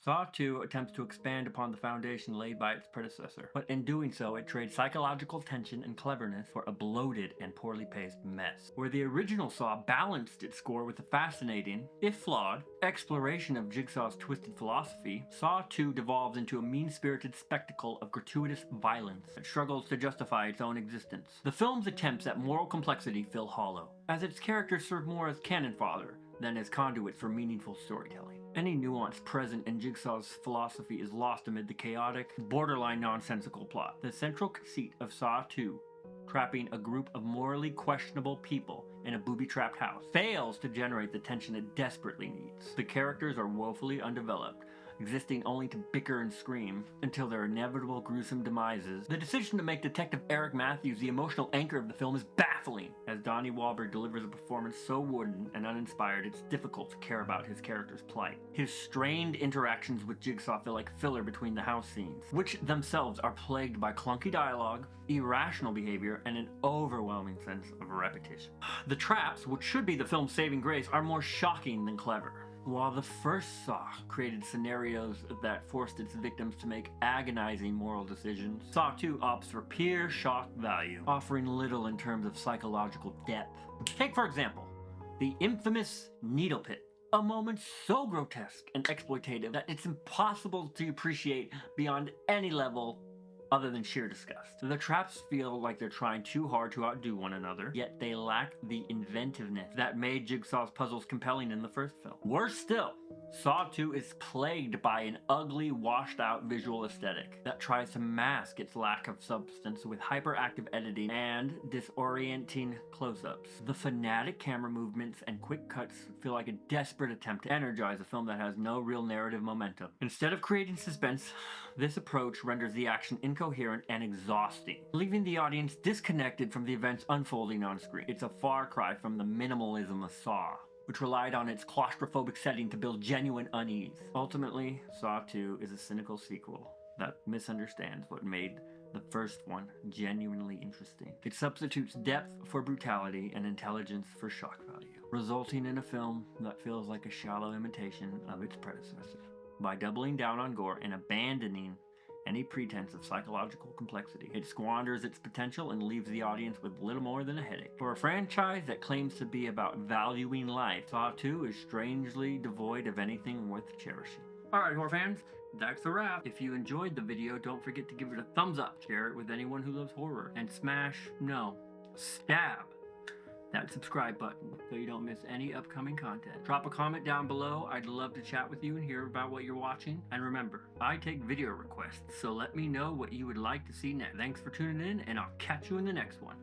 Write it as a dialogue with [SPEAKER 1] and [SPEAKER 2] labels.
[SPEAKER 1] Saw 2 attempts to expand upon the foundation laid by its predecessor, but in doing so, it trades psychological tension and cleverness for a bloated and poorly paced mess. Where the original Saw balanced its score with a fascinating, if flawed, exploration of Jigsaw's twisted philosophy, Saw 2 devolves into a mean-spirited spectacle of gratuitous violence that struggles to justify its own existence. The film's attempts at moral complexity feel hollow, as its characters serve more as cannon fodder than as conduits for meaningful storytelling. Any nuance present in Jigsaw's philosophy is lost amid the chaotic, borderline nonsensical plot. The central conceit of Saw 2, trapping a group of morally questionable people in a booby-trapped house, fails to generate the tension it desperately needs. The characters are woefully undeveloped, existing only to bicker and scream until their inevitable gruesome demises. The decision to make Detective Eric Matthews the emotional anchor of the film is baffling, as Donnie Wahlberg delivers a performance so wooden and uninspired it's difficult to care about his character's plight. His strained interactions with Jigsaw feel like filler between the house scenes, which themselves are plagued by clunky dialogue, irrational behavior, and an overwhelming sense of repetition. The traps, which should be the film's saving grace, are more shocking than clever. While the first Saw created scenarios that forced its victims to make agonizing moral decisions, Saw 2 opts for pure shock value, offering little in terms of psychological depth. Take, for example, the infamous Needle Pit. A moment so grotesque and exploitative that it's impossible to appreciate beyond any level other than sheer disgust. The traps feel like they're trying too hard to outdo one another, yet they lack the inventiveness that made Jigsaw's puzzles compelling in the first film. Worse still, Saw 2 is plagued by an ugly, washed-out visual aesthetic that tries to mask its lack of substance with hyperactive editing and disorienting close-ups. The fanatic camera movements and quick cuts feel like a desperate attempt to energize a film that has no real narrative momentum. Instead of creating suspense, this approach renders the action incoherent and exhausting, leaving the audience disconnected from the events unfolding on screen. It's a far cry from the minimalism of Saw, which relied on its claustrophobic setting to build genuine unease. Ultimately, Saw 2 is a cynical sequel that misunderstands what made the first one genuinely interesting. It substitutes depth for brutality and intelligence for shock value, resulting in a film that feels like a shallow imitation of its predecessor. By doubling down on gore and abandoning any pretense of psychological complexity, it squanders its potential and leaves the audience with little more than a headache. For a franchise that claims to be about valuing life, Saw 2 is strangely devoid of anything worth cherishing. Alright, horror fans, that's a wrap. If you enjoyed the video, don't forget to give it a thumbs up, share it with anyone who loves horror, and stab that subscribe button so you don't miss any upcoming content. Drop a comment down below. I'd love to chat with you and hear about what you're watching. And remember, I take video requests, so let me know what you would like to see next. Thanks for tuning in, and I'll catch you in the next one.